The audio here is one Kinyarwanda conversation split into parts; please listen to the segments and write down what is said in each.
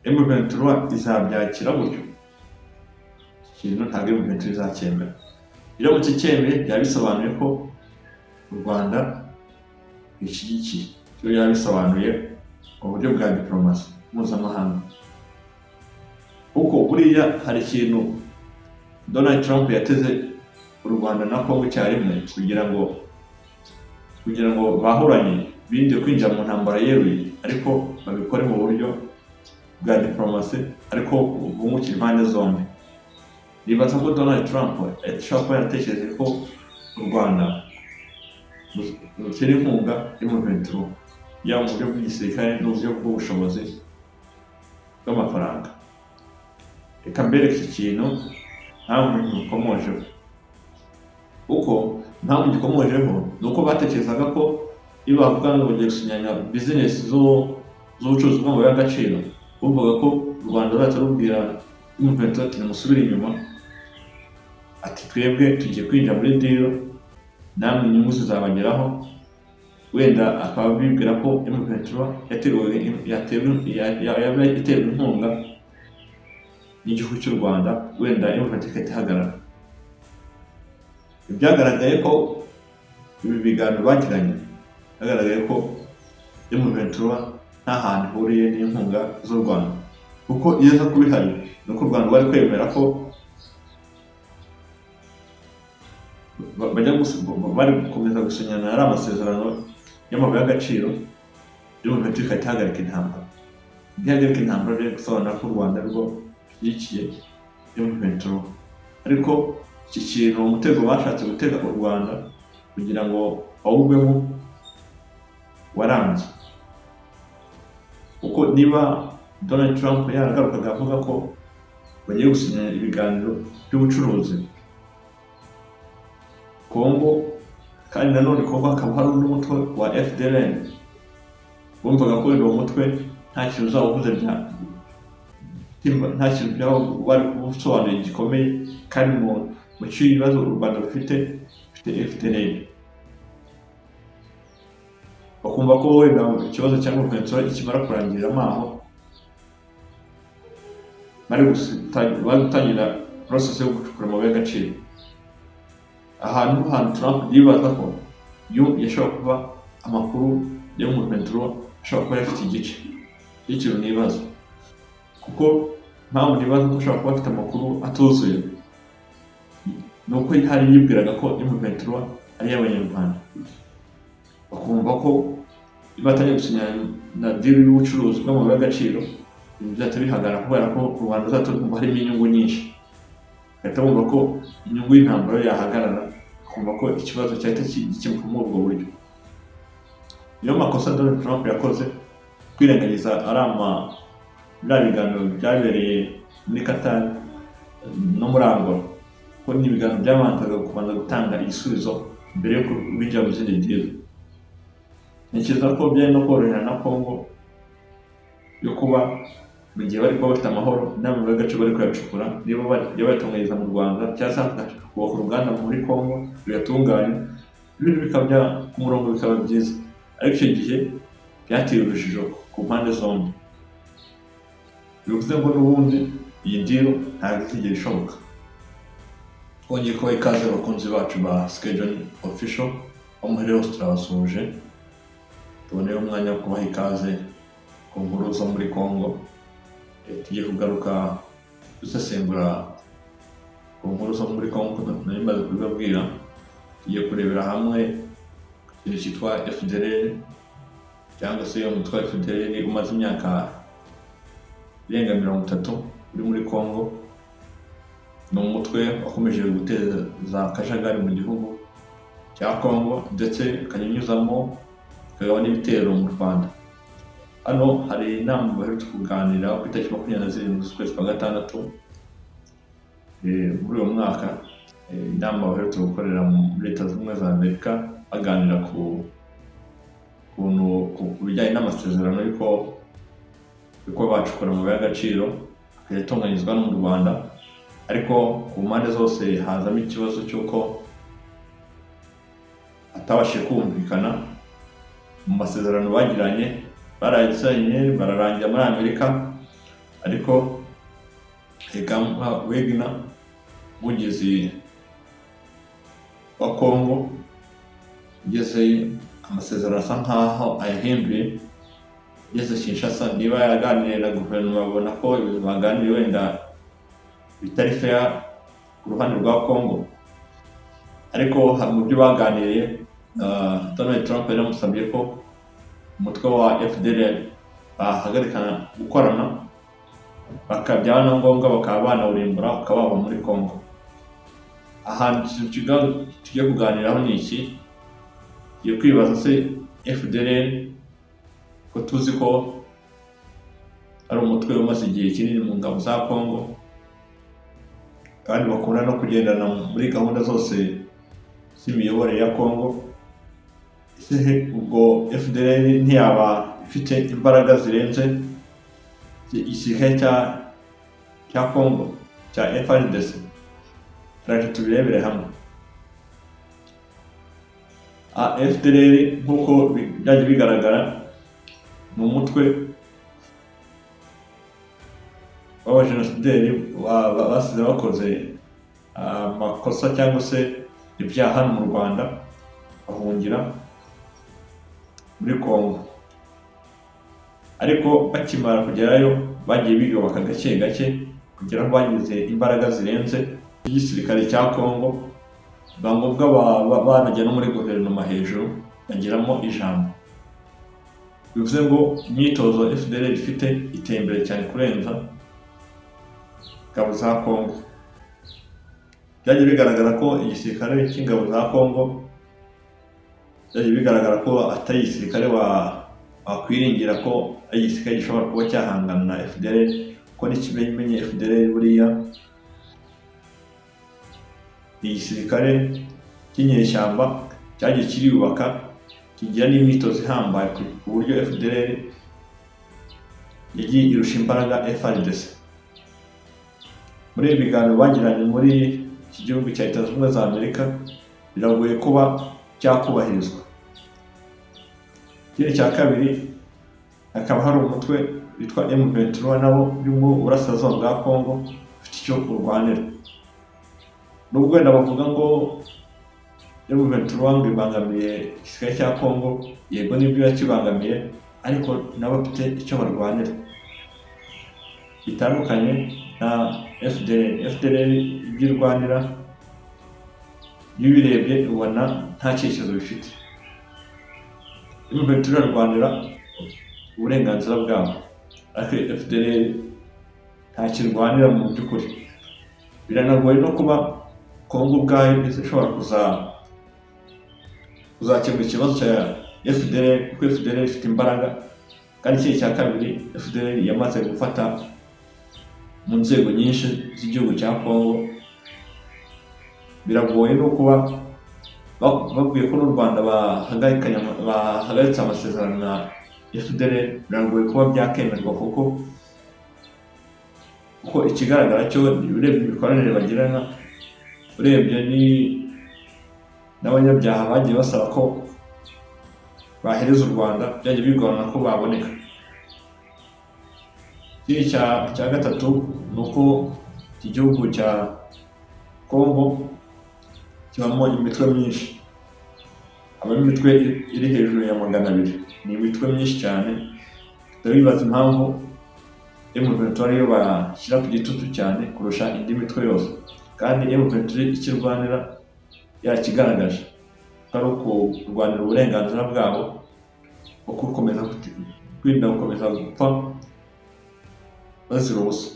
M23 izabyakira gutyo? Ikintu ntabwo M23 izacyemera. Iramutse cyemeye byaba bisobanuye ko u Rwanda ishyigikiye, cyo yaba bisobanuye uburyo bwa diplomasi mpuzamahanga. Kuko buriya hari ikintu Donald Trump yateze u Rwanda na Congo icyarimwe kugira ngo bahuranye binde kwinjira mu ntambara yeruye, ariko babikore mu buryo bwa diplomasi, ariko bungukira impande zombi. Nibaza ko Donald Trump ashobora kuba yaratekereje ko u Rwanda rutera inkunga M23, yaba mu buryo bw'igisirikare n'uburyo bw'ubushobozi bw'amafaranga. Reka mbereke iki kintu ntabwo gikomojeho. Uko ntabwo gikomojeho ni uko batekerezaga ko iyo bavuga ngo bagiye gusinyanya bizinesi z'ubucuruzi bw'amabuye y'agaciro, bumvaga ko u Rwanda ruzahita rubwira M23 ati nimusubire inyuma, ati twebwe tugiye kwinjira muri deal, namwe inyungu zizabageraho. Wenda akaba bibwira ko M23 yaterwa inkunga n'igihugu cy'u Rwanda, wenda M23 igahita ihagarara. Byagaragaye ko ibi biganiro bagiranye, byagaragaye ko M23 nta hantu ihuriye n'inkunga z'u Rwanda, kuko iyo aza kuba ihari ni uko u Rwanda bari kwemera ko bari gukomeza gusinyana ari amasezerano y'amabuye y'agaciro, M23 igahita ihagarika intambara. Ihagarika intambara rero gusobanura ko u Rwanda rwo rushyigikiye M23, ariko iki kintu umutego bashatse gutega u Rwanda kugira ngo awugwemo waranze. Kuko niba Donald Trump yaragarukaga avuga ko bagiye gusinya ibiganiro by'ubucuruzi Congo, kandi nanone Congo hakaba hari n'umutwe wa FDLR, bumvaga ko uwo mutwe nta kintu uzawubuze nta kintu byaba bari kubusobanura gikomeye, kandi mu cy'ibibazo u Rwanda rufite FDLR. Bakumva ko wenda ikibazo cyangwa M23 ikimara kurangiramo aho, bari gutangira process yo gucukura amabuye y'agaciro. Ahantu Trump yibaza ko yashobora kuba amakuru yo mu M23 ashobora kuba yafite igice y'ikintu nibaza, kuko mpamvu nibaza ko ashobora kuba afite amakuru atuzuye ni uko hari yibwiraga ko M23 ari iy'Abanyarwanda. Bakumva ko batangiye gusinya na deal y'ubucuruzi bw'amabuye y'agaciro bizahita bihagarara, kubera ko u Rwanda ruzatuma harimo inyungu nyinshi. Bahita bumva ko inyungu y'intambara yahagarara, bakumva ko ikibazo cyahita gikemuka muri ubwo buryo. Niyo makosa Donald Trump yakoze, kwirengagiza biriya biganiro byabereye muri Qatar no muri Angola, ko ni ibiganiro byabanzaga kubanza gutanga igisubizo mbere yo bijya mu zindi deal. Ntekereza ko byari no korohera na Congo yo kuba mu gihe bari kuba bafite amahoro n'amabuye y'agaciro bari kuyacukura, niba bayatunganyiriza mu Rwanda cyangwa se kubaka uruganda muri Congo bigatunganya, ibintu bikaba ku murongo bikaba byiza. Ariko icyo gihe byateye urujijo ku mpande zombi. Bivuze ngo n'ubundi iyi deal ntabwo izigera ishoboka. Twongeye kubaha ikaze abakunzi bacu ba Schedule Official, aho muri hose turabasuhuje. Tuboneye umwanya wo kubaha ikaze ku nkuru zo muri Congo. Tugiye kugaruka dusesengura ku nkuru zo muri Congo nari maze kubibabwira. Tugiye kurebera hamwe ikintu cyitwa FDLR, cyangwa se umutwe wa FDLR umaze imyaka irenga 30 uri muri Congo. Ni umutwe wakomeje guteza akajagari mu gihugu cya Congo, ndetse ukanyunyuzamo ukagaba n'ibitero mu Rwanda. Hano hari inama baherutse kuganira ku itariki 27 z'ukwezi kwa gatandatu muri uwo mwaka. Inama baherutse gukorera muri Leta Zunze Ubumwe za Amerika, baganira ku bijyanye n'amasezerano y'uko bacukura amabuye y'agaciro akayatunganyizwa no mu Rwanda. Ariko ku mpande zose hazamo ikibazo cy'uko atabashije kumvikana mu masezerano bagiranye. Barayisanye bararangira muri Amerika, ariko Kigamba Wagner umuvugizi wa Congo ugeze amasezerano asa nkaho ayahinduye, ugeze Kinshasa niba yaraganiriye na guverinoma babona ko ibintu baganiriye wenda bitari fair ku ruhande rwa Congo, ariko mu byo baganiriye Donald Trump yaramusabye ko umutwe wa FDLR bahagarikana gukorana, bakabyaba na ngombwa bakaba banawurimbura ukababa muri Congo. Ahantu tujya kuganiraho ni iki, tugiye kwibaza se FDLR ko tuzi ko ari umutwe umaze igihe kinini mu ngabo za Congo kandi bakunda no kugendana muri gahunda zose z'imiyoborere ya Congo, ese ubwo FDLR ntiyaba ifite imbaraga zirenze igisirikare cya Congo cya FARDC? Reka tubirebere hamwe. FDLR nk'uko byaje bigaragara ni umutwe w'abajenosideri basize bakoze amakosa cyangwa se ibyaha mu Rwanda bahungira muri Congo, ariko bakimara kugerayo bagiye biyubaka gake gake kugera aho bagize imbaraga zirenze igisirikare cya Congo, ngombwa banajya no muri guverinoma hejuru bagiramo ijambo. Bivuze ngo imyitozo FDLR ifite iteye imbere cyane kurenza ingabo za Congo. Byagiye bigaragara ko igisirikare cy'ingabo za Congo byagiye bigaragara ko atari igisirikare wakwiringira ko ari igisirikare gishobora kuba cyahangana na FDLR, ko n'ikimenyimenyi FDLR buriya igisirikare cy'inyeshyamba cyagiye kiriyubaka kigira n'imyitozo ihambaye ku buryo FDLR yagiye irusha imbaraga FARDC. Muri ibi biganiro bagiranye muri iki gihugu cya Leta Zunze Ubumwe za Amerika biragoye kuba cyakubahirizwa. Ikindi cya kabiri, hakaba hari umutwe witwa M23 nabo uri mu burasirazuba bwa Congo ufite icyo urwanira. Nubwo wenda bavuga ngo M23 ngo ibangamiye igisirikare cya Congo, yego nibyo yakibangamiye, ariko nabo bafite icyo barwanira bitandukanye na FDLR. FDLR ibyo irwanira iyo ubirebye ubona nta cyerekezo bifite. M23 irarwanira uburenganzira bwabo, ariko FDLR nta kirwanira mu by'ukuri. Biranagoye no kuba Congo ubwayo ishobora kuzakemura ikibazo cya FDLR, kuko FDLR ifite imbaraga, kandi ikindi cya kabiri FDLR yamaze gufata mu nzego nyinshi z'igihugu cya Congo. Biragoye no kuba babwiye ko n'u Rwanda bahagaritse amasezerano na FDLR, biragoye kuba byakemerwa kuko ikigaragara cyo urebye imikoranire bagirana, urebye n'abanyabyaha bagiye basaba ko bahereza u Rwanda, byagiye bigorana ko baboneka. Ikindi cya gatatu ni uko iki gihugu cya Congo kibamo imitwe myinshi, habamo imitwe iri hejuru ya 200, ni imitwe myinshi cyane. Ndabibaza impamvu M23 ariyo bashyira ku gitutu cyane kurusha indi mitwe yose, kandi M23 ikirwanira yakigaragaje ko ari ukurwanira uburenganzira bwabo, uko gukomeza kwirinda gukomeza gupfa bazira ubusa.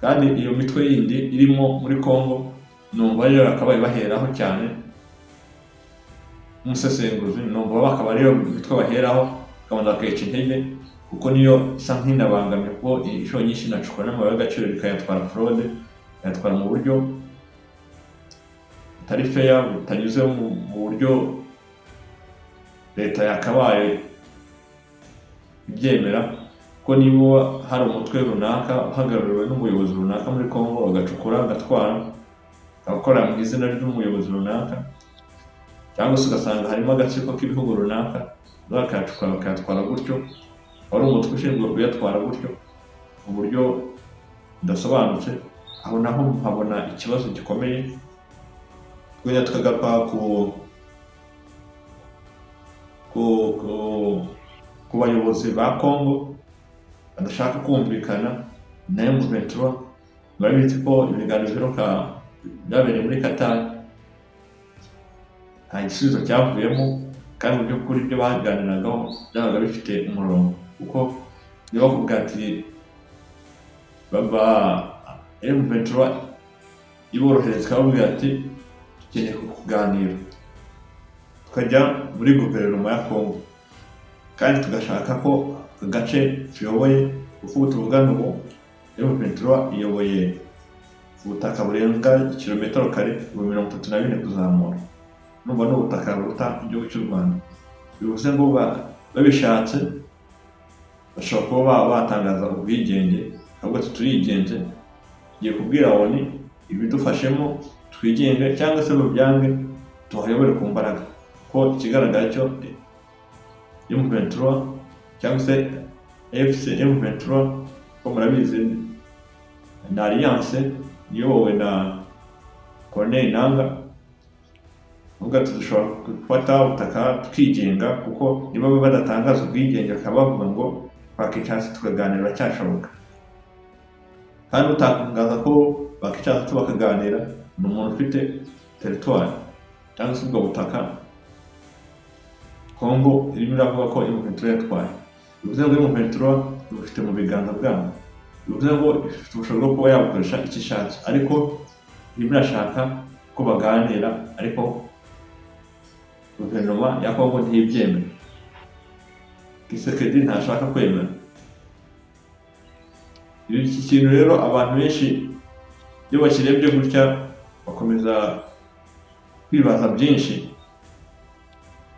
Kandi iyo mitwe yindi irimo muri Congo numva rero akabaye baheraho cyane umusesenguzi, numva bakaba rero mitwe baheraho bakabona bakica intege, kuko niyo isa nk'inabangamiye, kuko inshuro nyinshi inacukura n'amabuye y'agaciro bikayatwara fraude, ikayatwara mu buryo butari fair, butanyuze mu buryo leta yakabaye ibyemera. Ko niba hari umutwe runaka uhagarariwe n'umuyobozi runaka muri Congo, bagacukura agatwara agakorera mu izina ry'umuyobozi runaka, cyangwa se ugasanga harimo agatsiko k'ibihugu runaka bakayacukura bakayatwara gutyo, wari umutwe ushinzwe kuyatwara gutyo mu buryo budasobanutse. Aho naho mpabona ikibazo gikomeye. Twajya tukagaruka ku bayobozi ba Congo badashaka kumvikana na M23. Murabizi ko ibiganiro biheruka byabereye muri Qatar nta gisubizo cyavuyemo, kandi mu by'ukuri ibyo baganiragaho byabaga bifite umurongo, kuko niba bavuga ati baba M23 iborohereza ikababwira ati dukeneye kuganira, tukajya muri guverinoma ya Congo kandi tugashaka ko agace tuyoboye, kuko ubu tuvugana ubu M23 iyoboye ubutaka burenga kilometero kare 34 kuzamura. Numva n'ubutaka buruta igihugu cy'u Rwanda. Bivuze ngo babishatse bashobora kuba batangaza ubwigenge, ahubwo turigenze, tugiye kubwira ONU ibidufashemo twigenge, cyangwa se mubyange tuhayobore ku mbaraga. Ko ikigaragara cyo M23 cyangwa se FC M23 ko murabizi na alliance iyobowe na Corneille Nangaa, uvuga ati dushobora gufata ubutaka tukigenga, kuko niba badatangaza ubwigenge bakaba bavuga ngo twakicara tukaganira cyashoboka. Kandi utatangaza ko bakicara bakaganira ni umuntu ufite territoire cyangwa se ubwo butaka Congo irimo iravuga ko M23 yatwaye. Bivuze ngo M23 bufite mu biganza bwabo, bivuze ngo ifite ubushobozi bwo kuba yabukoresha icyo ishatse, ariko irimo irashaka ko baganira, ariko guverinoma ya Congo ntibyemera. Tshisekedi ntashaka kwemera. Iki kintu rero abantu benshi iyo bakirebye gutya bakomeza kwibaza byinshi,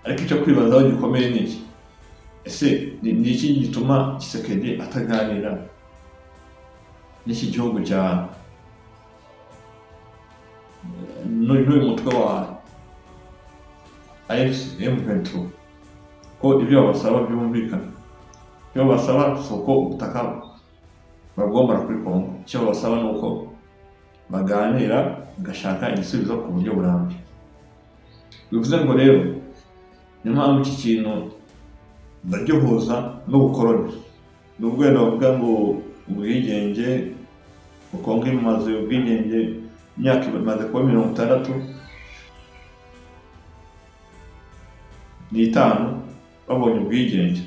ariko icyo kwibazaho gikomeye ni iki? Ese ni iki gituma Tshisekedi ataganira n'iki gihugu cya n'uyu mutwe wa AFC M23? Ko ibyo babasaba byumvikana. Ibyo babasaba si uko ubutaka babwomora kuri Congo, icyo babasaba ni uko baganira bagashaka igisubizo ku buryo burambye. Bivuze ngo rero niyo mpamvu iki kintu ndagihuza n'ubukoroni. Nubwo wenda bavuga ngo ubwigenge mu Congo imaze ubwigenge imyaka imaze kuba 65 babonye ubwigenge.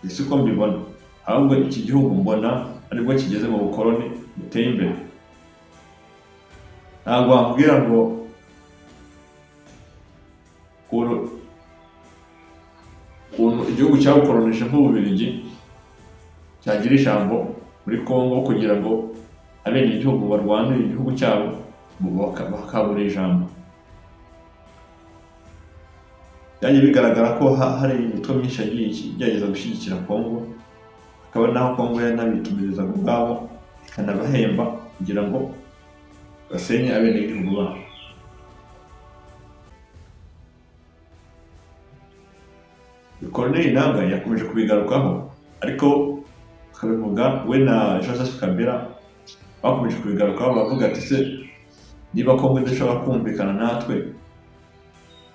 Ese uko mbibona, ahubwo iki gihugu mbona aribwo kigeze mu bukoroni buteye imbere. Ntabwo wambwira ngo ukuntu igihugu cyabukoronije nk'Ububiligi cyagira ijambo muri Congo kugira ngo abenegihugu barwanire igihugu cyabo bakabura ijambo. Byagiye bigaragara ko hari imitwe myinshi yagiye igerageza gushyigikira Congo, hakaba naho Congo yanabitumirizaga ubwabo ikanabahemba kugira ngo basenye abenegihugu babo. Corneille Nangaa yakomeje kubigarukaho, ariko akabivuga we na Joseph Kabila bakomeje kubigarukaho, bavuga ati se niba Congo idashobora kumvikana natwe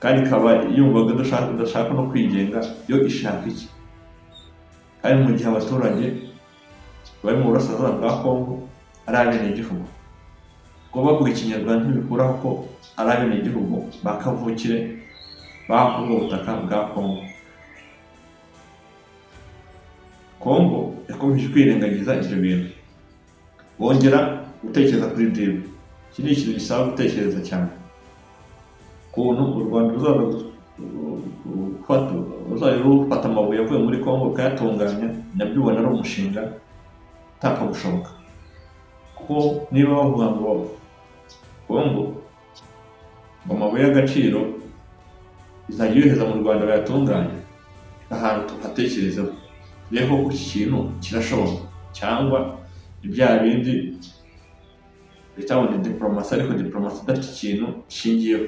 kandi ikaba yumvaga idashaka no kwigenga, yo ishaka iki? Kandi mu gihe abaturage bari mu burasirazuba bwa Congo ari abenegihugu, ngo bavuga ikinyarwanda ntibikuraho ko ari abenegihugu bakavukire bahabwa ubutaka bwa Congo. Congo yakomeje kwirengagiza ibyo bintu, bongera gutekereza kuri deal. Iki ni ikintu gisaba gutekereza cyane, ukuntu u Rwanda ruzajya rufata amabuye avuye muri Congo ukayatunganya, nabyo ubona ari umushinga utapfa gushoboka. Kuko niba bavuga ngo Congo amabuye y'agaciro izajya yohereza mu Rwanda bayatunganya, ahantu tuhatekerezaho rero ko iki kintu kirashoboka, cyangwa ibya bindi bitabona diplomasi, ariko diplomasi idafite ikintu ishingiyeho.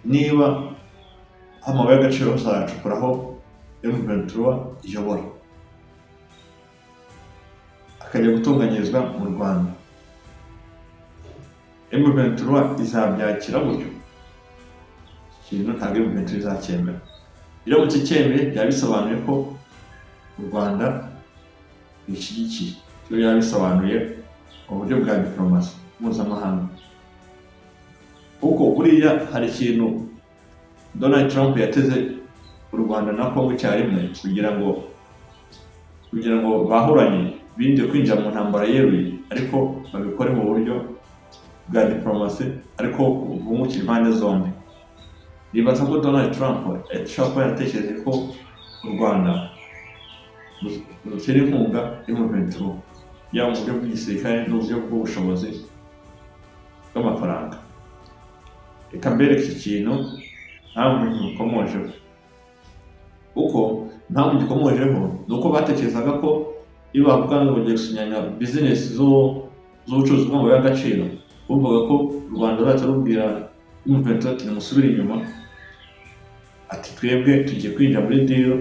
Niba amabuye y'agaciro bazayacukuraho M23 iyobora akajya gutunganyirizwa mu Rwanda. M23 izabyakira gutyo? Ikintu ntabwo M23 izacyemera. Iramutse cyemeye byaba bisobanuye ko u Rwanda rushyigikiye, icyo byaba bisobanuye mu buryo bwa diplomasi mpuzamahanga. Kuko buriya hari ikintu Donald Trump yateze u Rwanda na Congo icyarimwe kugira ngo bahoranye binde kwinjira mu ntambara yeruye, ariko babikore mu buryo bwa diplomasi, ariko bungukira impande zombi. Nibaza ko Donald Trump ashobora kuba yaratekereje ko u Rwanda rutera inkunga M23 yaba mu buryo bw'igisirikare n'uburyo bw'ubushobozi bw'amafaranga. Reka mbereke iki kintu ntabwo gikomojeho. Uko ntabwo gikomojeho ni uko batekerezaga ko iyo bavuga ngo bagiye gusinyanya bizinesi z'ubucuruzi bw'amabuye y'agaciro, bumvaga ko u Rwanda ruzahita rubwira M23 ati nimusubire inyuma, ati twebwe tugiye kwinjira muri deal,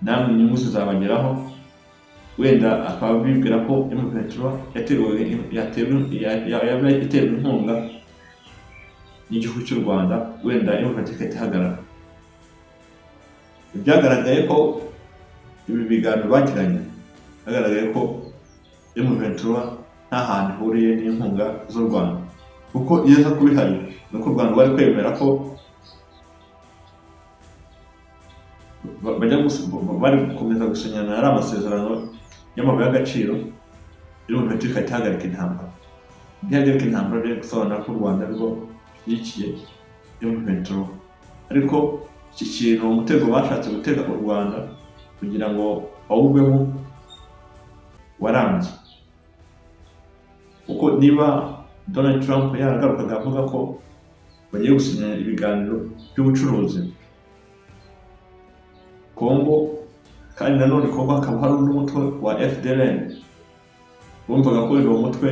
namwe inyungu zizabageraho. Wenda akaba bibwira ko M23 yaterwa inkunga n'igihugu cy'u Rwanda, wenda M23 igahita ihagarara. Byagaragaye ko ibi biganiro bagiranye, hagaragaye ko M23 nta hantu ihuriye n'inkunga z'u Rwanda, kuko iyo aza kuba ihari ni uko u Rwanda rwari kwemera ko bari gukomeza gusinyana ari amasezerano y'amabuye y'agaciro, M23 igahita ihagarika intambara. Ihagarika intambara rero gusobanura ko u Rwanda rwo rushyigikiye M23, ariko iki kintu umutego bashatse gutega u Rwanda kugira ngo bawugwemo warambye. Kuko niba Donald Trump yaragarukaga avuga ko bagiye gusinya ibiganiro by'ubucuruzi Congo, kandi nanone Congo hakaba hari undi mutwe wa FDLR, bumvaga ko uwo mutwe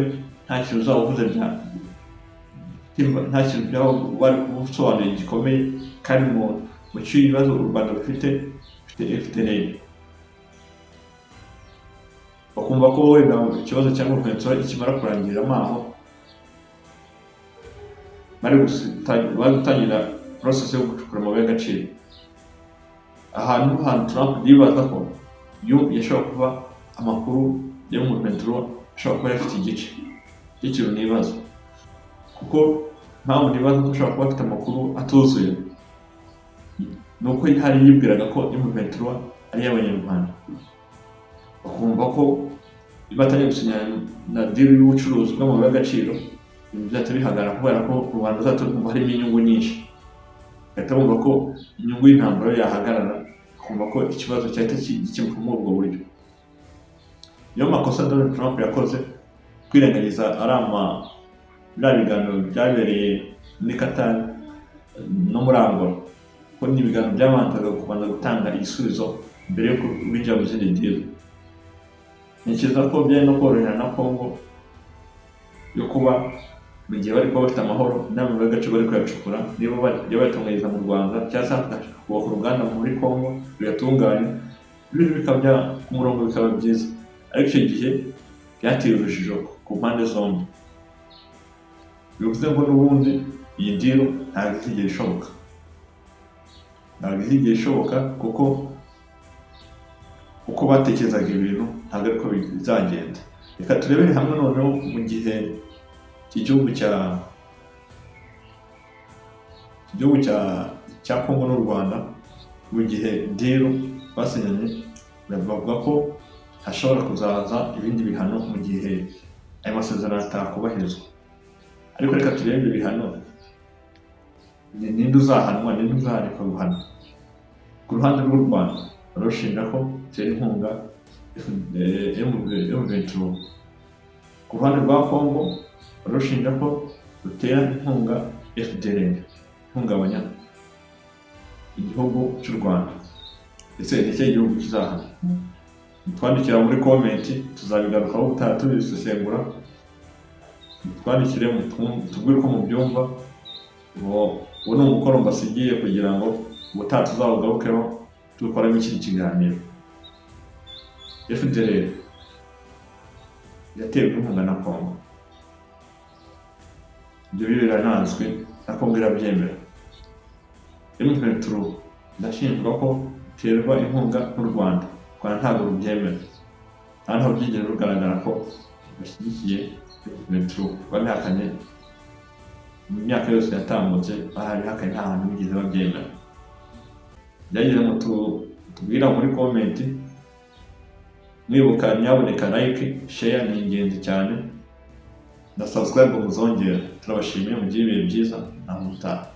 nta kintu uzawuvuze nta kintu byaba bari kubusobanurira gikomeye, kandi mu cy'ibibazo u Rwanda rufite FDLR. Bakumva ko wenda ikibazo cya M23 ikimara kurangirira amaho, bari gutangira process yo gucukura amabuye y'agaciro. Ahantu Trump yibaza ko yashobora kuba amakuru yo mu M23 ashobora kuba yafite igice cy'ikintu nibaza, kuko mpamvu nibaza ko ashobora kuba afite amakuru atuzuye ni uko hari yibwiraga ko M23 ari iy'Abanyarwanda. Bakumva ko batangiye gusinya na deal y'ubucuruzi bw'amabuye y'agaciro, ibintu byahita bihagarara kubera ko u Rwanda ruzatuma harimo inyungu nyinshi. Bahita bumva ko inyungu y'intambara yahagarara, kumva ko ikibazo cyahita gikemuka muri ubwo buryo. Niyo makosa Donald Trump yakoze, kwirengagiza biriya biganiro byabereye muri Qatar no muri Angola, ko ni ibiganiro byabanzaga kubanza gutanga igisubizo mbere yo kubinjira mu zindi deal. Ntekereza ko byari no korohera na Congo yo kuba mu gihe bari kuba bafite amahoro n'amabuye y'agaciro bari kuyacukura, niba bajya bayatunganyiriza mu Rwanda cyangwa se bakubaka uruganda muri Congo ruyatunganya, ibintu bikaba ku murongo bikaba byiza. Ariko icyo gihe byateye urujijo ku mpande zombi. Bivuze ngo n'ubundi iyi deal ntabwo izigera ishoboka, kuko batekerezaga ibintu ntabwo ariko bizagenda. Reka turebere hamwe noneho mu gihe igihugu cya Congo n'u Rwanda, mu gihe deal basinyanye, bavuga ko hashobora kuzaza ibindi bihano mu gihe ayo masezerano atakubahirizwa. Ariko reka turebe ibihano, ninde uzahanwa, ninde uzahanirwa guhanwa. Ku ruhande rw'u Rwanda barushinja ko rutera inkunga M23. Ku ruhande rwa Congo barushinja ko rutera inkunga FDLR, ihungabanya igihugu cy'u Rwanda. Ese ni ikihe gihugu kizahana? Twandikira muri comment, tuzabigarukaho ubutaha tubisesengura. Twandikire tubwire uko mubyumva. Uwo ni umukoro mbasigiye kugira ngo ubutaha tuzawugarukeho. tugakoramo ikindi kiganiro. FDLR yatewe inkunga na Congo, ibyo biranazwi na Congo irabyemera. M23 ndashinjwa ko iterwa inkunga n'u Rwanda ntabwo rubyemera, ntaho byigeze rugaragara ko bashyigikiye M23, babihakanye mu myaka yose yatambutse, barabihakanye nta hantu bigeze babyemera. Byagize ngo tubwira muri comment, mwibuka nyaboneka like, share ni ingenzi cyane, na subscribe muzongera. Turabashimiye, mugire ibihe byiza, naho mutaha.